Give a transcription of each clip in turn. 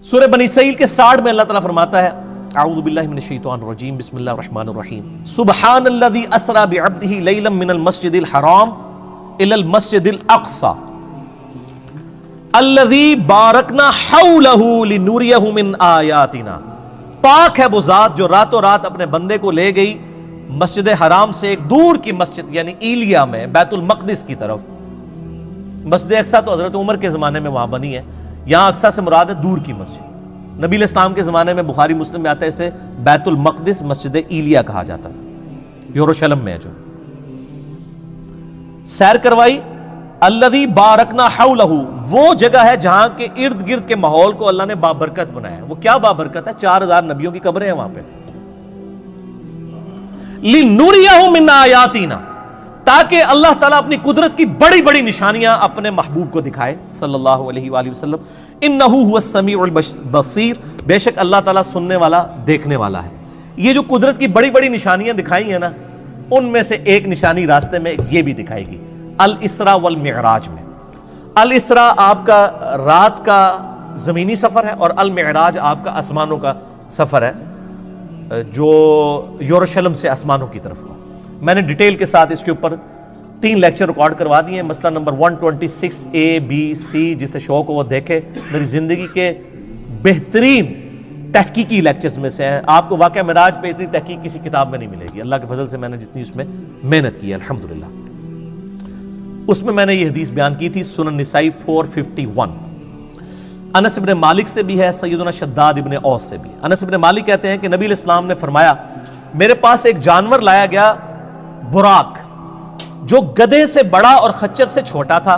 سورہ بنی اسرائیل کے سٹارٹ میں اللہ تعالیٰ فرماتا ہے اعوذ باللہ من الشیطان الرجیم بسم اللہ الرحمن الرحیم سبحان الذی اسری بعبدہ لیلا من المسجد الحرام الی المسجد الاقصی الذی بارکنا حولہ لنوریہ من آیاتنا. پاک ہے وہ ذات جو راتوں رات اپنے بندے کو لے گئی مسجد حرام سے ایک دور کی مسجد یعنی ایلیا میں بیت المقدس کی طرف. مسجد اقصی تو حضرت عمر کے زمانے میں وہاں بنی ہے، یہاں اقصی سے مراد ہے دور کی مسجد. نبی علیہ السلام کے زمانے میں بخاری مسلم میں آتا ہے اسے بیت المقدس مسجد ایلیا کہا جاتا تھا، یروشلم میں ہے جو. سیر کروائی. الذی بارکنا حولہ، وہ جگہ ہے جہاں کے ارد گرد کے ماحول کو اللہ نے بابرکت بنایا ہے. وہ کیا بابرکت ہے؟ 4000 نبیوں کی قبریں ہیں وہاں پہ. لِنُرِيَهُ مِنْ آیَاتِنَا، تاکہ اللہ تعالیٰ اپنی قدرت کی بڑی بڑی نشانیاں اپنے محبوب کو دکھائے صلی اللہ علیہ وآلہ وسلم. اِنَّهُ هُوَ السَّمِيعُ الْبَصِيرُ، بے شک اللہ تعالیٰ سننے والا دیکھنے والا ہے. یہ جو قدرت کی بڑی بڑی نشانیاں دکھائی ہیں نا، ان میں سے ایک نشانی راستے میں یہ بھی دکھائے گی الاسراء والمعراج میں. الاسراء آپ کا رات کا زمینی سفر ہے اور المعراج آپ کا آسمانوں کا سفر ہے جو یروشلم سے آسمانوں کی طرف ہوا. میں نے ڈیٹیل کے ساتھ اس کے اوپر 3 لیکچر ریکارڈ کروا دیے ہیں. مسئلہ نمبر 126 A B C، جسے شوق ہو وہ دیکھے. میری زندگی کے بہترین تحقیقی لیکچرز میں سے ہیں. آپ کو واقعہ معراج پہ اتنی تحقیق کسی کتاب میں نہیں ملے گی. اللہ کے فضل سے میں نے جتنی اس میں محنت کی ہے الحمدللہ. اس میں نے یہ حدیث بیان کی تھی سنن نسائی 451. انس ابن مالک سے بھی ہے، سیدنا شداد ابن اوس سے بھی. انس ابن مالک کہتے ہیں کہ نبی علیہ السلام نے فرمایا میرے پاس ایک جانور لایا گیا براق، جو گدھے سے بڑا اور خچر سے چھوٹا تھا.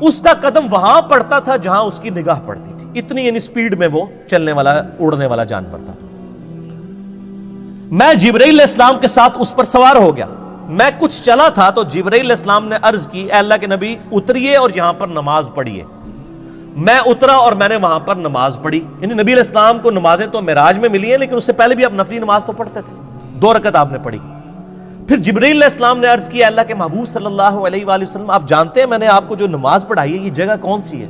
اس کا قدم وہاں پڑتا تھا جہاں اس کی نگاہ پڑتی تھی. اتنی یعنی سپیڈ میں وہ چلنے والا اڑنے والا جانور تھا. میں جبرائیل علیہ السلام کے ساتھ اس پر سوار ہو گیا. میں کچھ چلا تھا تو جبرائیل علیہ السلام نے عرض کی اے اللہ کے نبی اتریے اور یہاں پر نماز پڑھیے. میں اترا اور میں نے وہاں پر نماز پڑھی. یعنی نبی علیہ السلام کو نمازیں تو معراج میں ملی ہیں، لیکن اس سے پہلے بھی آپ نفلی نماز تو پڑھتے تھے. 2 رکعت آپ نے پڑھی. پھر جبرائیل علیہ السلام نے عرض کیا اللہ کے محبوب صلی اللہ علیہ وآلہ وسلم، آپ جانتے ہیں میں نے آپ کو جو نماز پڑھائی ہے یہ جگہ کون سی ہے؟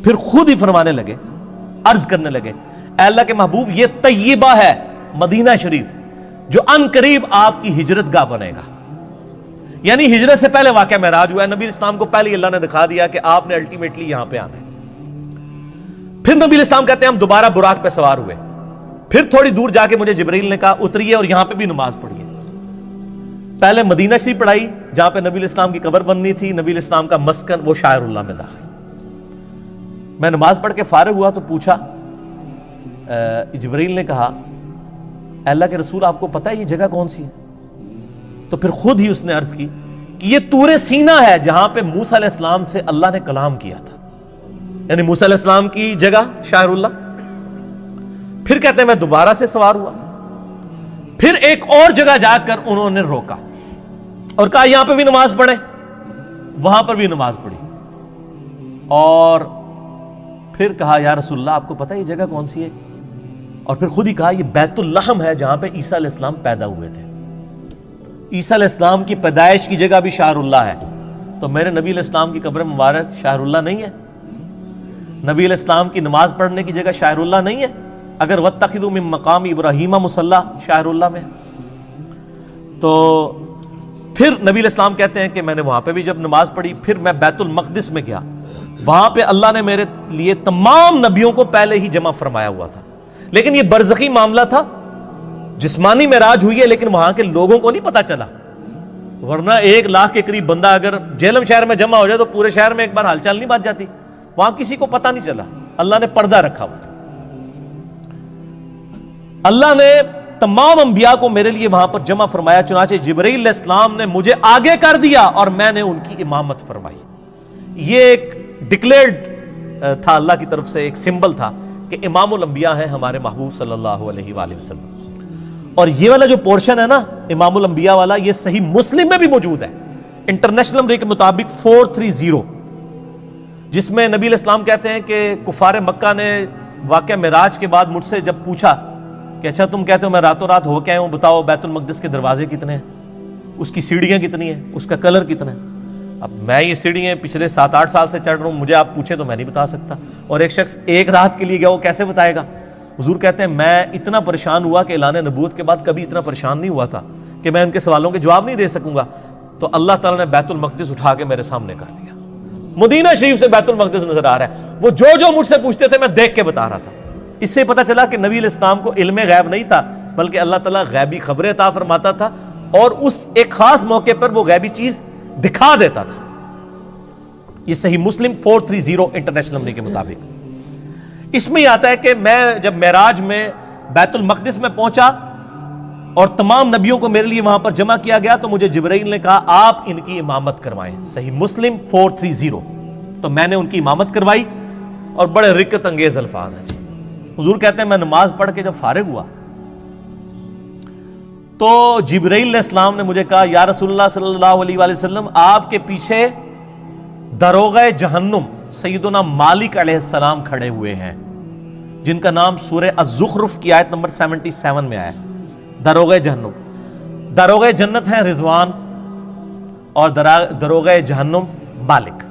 پھر خود ہی فرمانے لگے، عرض کرنے لگے اے اللہ کے محبوب یہ طیبہ ہے، مدینہ شریف، جو ان قریب آپ کی ہجرت گاہ بنے گا. یعنی ہجرت سے پہلے واقعہ معراج ہوا ہے. نبی اسلام کو پہلے اللہ نے دکھا دیا کہ آپ نے الٹیمیٹلی یہاں پہ آنا ہے. پھر نبی اسلام کہتے ہیں ہم دوبارہ براق پہ سوار ہوئے. پھر تھوڑی دور جا کے مجھے جبرائیل نے کہا اتریے اور یہاں پہ بھی نماز پڑھیے. پہلے مدینہ شریف پڑھائی جہاں پہ نبی اسلام کی قبر بننی تھی. نبی اسلام کا مسکن وہ شاعر اللہ میں داخل. میں نماز پڑھ کے فارغ ہوا تو پوچھا، جبرائیل نے کہا اللہ کے رسول آپ کو پتہ ہے یہ جگہ کون سی ہے؟ تو پھر خود ہی اس نے عرض کی کہ یہ طور سینا ہے جہاں پہ موسیٰ علیہ السلام سے اللہ نے کلام کیا تھا. یعنی موسیٰ علیہ السلام کی جگہ شاعر اللہ. پھر کہتے ہیں میں دوبارہ سے سوار ہوا. پھر ایک اور جگہ جا کر انہوں نے روکا اور کہا یہاں پہ بھی نماز پڑھیں. وہاں پر بھی نماز پڑھی اور پھر کہا یا رسول اللہ آپ کو پتہ ہے یہ جگہ کون سی ہے؟ اور پھر خود ہی کہا یہ بیت اللحم ہے جہاں پہ عیسیٰ علیہ السلام پیدا ہوئے تھے. عیسیٰ علیہ السلام کی پیدائش کی جگہ بھی شاعر اللہ ہے. تو میرے نبی علیہ السلام کی قبر مبارک شاعر اللہ نہیں ہے؟ نبی علیہ السلام کی نماز پڑھنے کی جگہ شاعر اللہ نہیں ہے؟ اگر وَاتَّخِذُوا مِن مَّقَامِ إِبْرَاهِيمَ مُصَلَّى شاعر اللہ میں. تو پھر نبی علیہ السلام کہتے ہیں کہ میں نے وہاں پہ بھی جب نماز پڑھی پھر میں بیت المقدس میں گیا. وہاں پہ اللہ نے میرے لیے تمام نبیوں کو پہلے ہی جمع فرمایا ہوا تھا. لیکن یہ برزخی معاملہ تھا، جسمانی معراج ہوئی ہے لیکن وہاں کے لوگوں کو نہیں پتا چلا. ورنہ 1 لاکھ کے قریب بندہ اگر جہلم شہر میں جمع ہو جائے تو پورے شہر میں ایک بار ہال چال نہیں بات جاتی. وہاں کسی کو پتا نہیں چلا. اللہ نے پردہ رکھا ہوا تھا. اللہ نے تمام انبیاء کو میرے لیے وہاں پر جمع فرمایا. چنانچہ جبرائیل علیہ السلام نے مجھے آگے کر دیا اور میں نے ان کی امامت فرمائی. یہ ایک ڈکلیئرڈ تھا اللہ کی طرف سے، ایک سمبل تھا کہ امام الانبیاء ہیں ہمارے محبوب صلی اللہ علیہ وآلہ وسلم. اور یہ والا جو پورشن ہے نا امام الانبیاء والا، یہ صحیح مسلم میں بھی موجود ہے انٹرنیشنل نمبر کے مطابق 430، جس میں نبی علیہ السلام کہتے ہیں کہ کفار مکہ نے واقعہ معراج کے بعد مجھ سے جب پوچھا کہ اچھا تم کہتے ہو میں راتوں رات ہو کے آیا ہوں، بتاؤ بیت المقدس کے دروازے کتنے ہیں، اس کی سیڑھیاں کتنی ہیں، اس کا کلر کتنا ہے؟ اب میں یہ سیڑھیاں پچھلے 7-8 سال سے چڑھ رہا ہوں, مجھے آپ پوچھیں تو میں نہیں بتا سکتا. اور ایک شخص ایک رات کے لیے گیا, وہ کیسے بتائے گا؟ حضور کہتے ہیں میں اتنا پریشان ہوا کہ اعلان نبوت کے بعد کبھی اتنا پریشان نہیں ہوا تھا کہ میں ان کے سوالوں کے جواب نہیں دے سکوں گا. تو اللہ تعالیٰ نے بیت المقدس اٹھا کے میرے سامنے کر دیا. مدینہ شریف سے بیت المقدس نظر آ رہا ہے. وہ جو مجھ سے پوچھتے تھے میں دیکھ کے بتا رہا تھا. اس سے پتہ چلا کہ نبی علیہ السلام کو علم غیب نہیں تھا, بلکہ اللہ تعالیٰ غیبی خبریں عطا فرماتا تھا اور اس ایک خاص موقع پر وہ غیبی چیز دکھا دیتا تھا. یہ صحیح مسلم 430 انٹرنیشنل نمبر کے مطابق. اس میں یہ آتا ہے کہ میں جب معراج میں بیت المقدس میں پہنچا اور تمام نبیوں کو میرے لیے وہاں پر جمع کیا گیا تو مجھے جبرائیل نے کہا آپ ان کی امامت کروائیں. صحیح مسلم 430. تو میں نے ان کی امامت کروائی اور بڑے رکت انگیز الفاظ ہیں. حضور کہتے ہیں میں نماز پڑھ کے جب فارغ ہوا تو جبرائیل علیہ السلام نے مجھے کہا یا رسول اللہ صلی اللہ علیہ وآلہ وسلم آپ کے پیچھے داروغہ جہنم سیدنا مالک علیہ السلام کھڑے ہوئے ہیں, جن کا نام سورہ الزخرف کی آیت نمبر 77 میں آیا. داروغہ جہنم, داروغہ جنت ہے رضوان اور داروغہ جہنم مالک.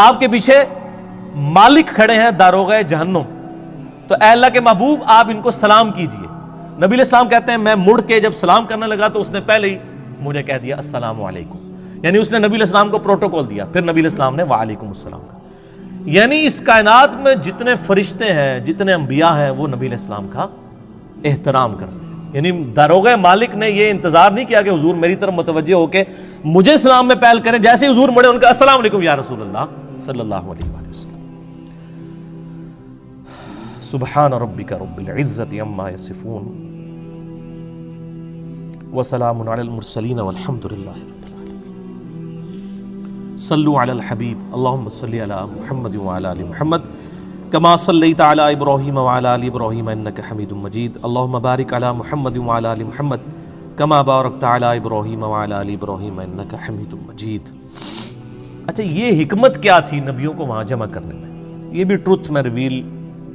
آپ کے پیچھے مالک کھڑے ہیں داروغہ جہنم, تو اے اللہ کے محبوب آپ ان کو سلام کیجئے. نبی علیہ السلام کہتے ہیں میں مڑ کے جب سلام کرنے لگا تو اس نے پہلے ہی مجھے کہہ دیا السلام علیکم, یعنی اس نے نبی علیہ السلام کو پروٹوکول دیا. پھر نبی علیہ السلام نے وعلیکم السلام کہا. یعنی اس کائنات میں جتنے فرشتے ہیں, جتنے انبیاء ہیں, وہ نبی علیہ السلام کا احترام کرتے ہیں. یعنی داروغہ مالک نے یہ انتظار نہیں کیا کہ حضور میری طرف متوجہ ہو کے مجھے سلام میں پہل کریں. جیسے ہی حضور مڑے ان کا السلام علیکم یا رسول اللہ صلی اللہ علیہ وآلہ وسلم. سبحان ربک رب العزت عما یصفون وسلام علی المرسلین والحمد للہ رب العالمین. صلوا علی الحبیب اللہم صلی علی محمد وعلی آل محمد کما صلیت علی ابراہیم وعلی آل ابراہیم انک حمید مجید. اللہم بارک علی محمد وعلی آل محمد کما بارکت علی ابراہیم وعلی آل ابراہیم انک حمید مجید. اچھا یہ حکمت کیا تھی نبیوں کو وہاں جمع کرنے میں؟ یہ بھی ٹروتھ میں ریویل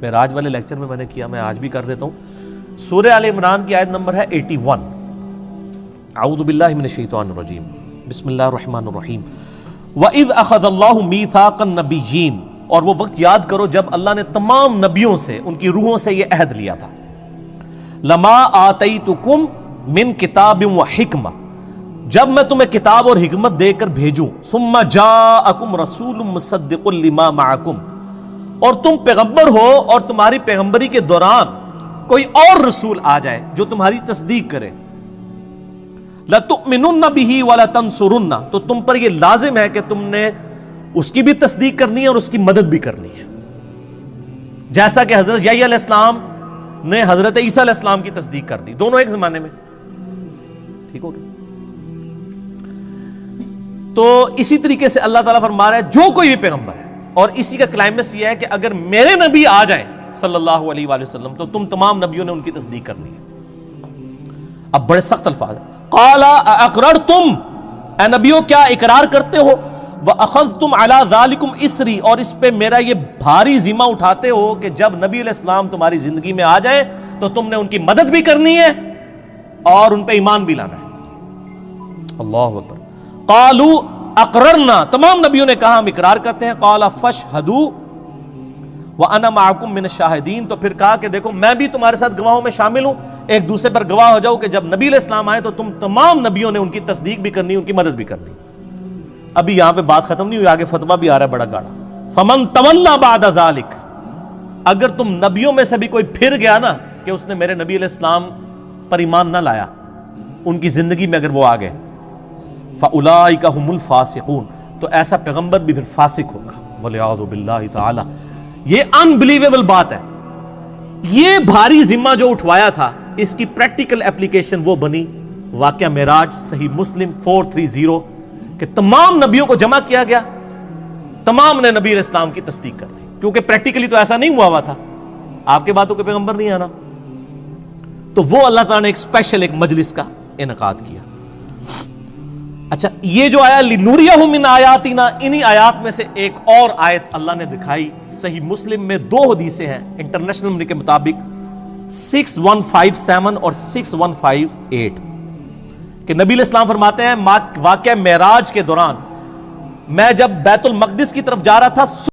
معراج والے لیکچر میں نے کیا, میں آج بھی کر دیتا ہوں. سورہ آل عمران کی آیت نمبر ہے 81. اعوذ باللہ من الشیطان الرجیم بسم اللہ الرحمن الرحیم. وَإِذْ أَخَذَ اللَّهُ مِيثَاقَ النَّبِيِّينَ, اور وہ وقت یاد کرو جب اللہ نے تمام نبیوں سے ان کی روحوں سے یہ عہد لیا تھا. لَمَا آتَيْتُكُمْ مِنْ كِتَابٍ وَحِكْمَةٍ, جب میں تمہیں کتاب اور حکمت دے کر بھیجوں. ثُمَّ جَاءَكُمْ رَسُولٌ مُصَدِّقٌ لِمَا مَعَكُمْ, اور تم پیغمبر ہو اور تمہاری پیغمبری کے دوران کوئی اور رسول آ جائے جو تمہاری تصدیق کرے. لَتُؤْمِنُنَّ بِهِ وَلَتَنْصُرُنَّ, تو تم پر یہ لازم ہے کہ تم نے اس کی بھی تصدیق کرنی ہے اور اس کی مدد بھی کرنی ہے. جیسا کہ حضرت یحییٰ علیہ السلام نے حضرت عیسیٰ علیہ السلام کی تصدیق کر دی, دونوں ایک زمانے میں. ٹھیک ہو گیا؟ تو اسی طریقے سے اللہ تعالیٰ فرما رہا ہے جو کوئی بھی پیغمبر ہے, اور اسی کا کلائمیکس یہ ہے کہ اگر میرے نبی آ جائیں صلی اللہ علیہ وآلہ وسلم تو تم تمام نبیوں نے ان کی تصدیق کرنی ہے. اب بڑے سخت الفاظ ہیں. قال اقررتم, اے نبیوں کیا اقرار کرتے ہو؟ وَأَخَذْتُمْ عَلَى ذَلِكُمْ إِسْرِي, اور اس پہ میرا یہ بھاری ذمہ اٹھاتے ہو کہ جب نبی علیہ السلام تمہاری زندگی میں آ جائیں تو تم نے ان کی مدد بھی کرنی ہے اور ان پہ ایمان بھی لانا ہے. اللہ اکبر. قالوا اقررنا, تمام نبیوں نے کہا ہم اقرار کرتے ہیں. قال فاشهدوا وَأَنَا مَعَكُمْ مِنَ الشَّاهِدِينَ, تو پھر کہا کہ دیکھو میں بھی تمہارے ساتھ گواہوں میں شامل ہوں, ایک دوسرے پر گواہ ہو جاؤ کہ جب نبی علیہ السلام آئے تو تم تمام نبیوں نے ان کی تصدیق بھی کرنی, ان کی مدد بھی کرنی. ابھی یہاں پہ بات ختم نہیں ہوئی, آگے فتویٰ بھی آ رہا ہے بڑا گاڑا. فَمَن تَوَلَّى بَعْدَ ذَلِكَ, اگر تم نبیوں میں سے بھی کوئی پھر گیا نا کہ اس نے میرے نبی علیہ السلام پر ایمان نہ لایا, ان کی زندگی میں اگر وہ آ گئے, فَأُولَٰئِكَ هُمُ الْفَاسِقُونَ, تو ایسا پیغمبر بھی پھر فاسق ہوگا. وَلِعَاذُ بِاللَّهِ تَعَالَى. یہ انبلیویبل بات ہے. یہ بھاری ذمہ جو اٹھوایا تھا اس کی پریکٹیکل اپلیکیشن وہ بنی واقعہ معراج. صحیح مسلم 430 کہ تمام نبیوں کو جمع کیا گیا, تمام نے نبی علیہ السلام کی تصدیق کر دی, کیونکہ پریکٹیکلی تو ایسا نہیں ہوا تھا, آپ کے باتوں کے پیغمبر نہیں آنا. تو وہ اللہ تعالیٰ نے ایک اسپیشل ایک مجلس کا انعقاد کیا. اچھا یہ جو آیا لِنُرِيَهُ مِنْ آیَاتِنَا, انہی آیات میں سے ایک اور آیت اللہ نے دکھائی. صحیح مسلم میں 2 حدیثیں ہیں انٹرنیشنل نمبر کے مطابق 6157 اور 6158 کہ نبی علیہ السلام فرماتے ہیں واقعہ معراج کے دوران میں جب بیت المقدس کی طرف جا رہا تھا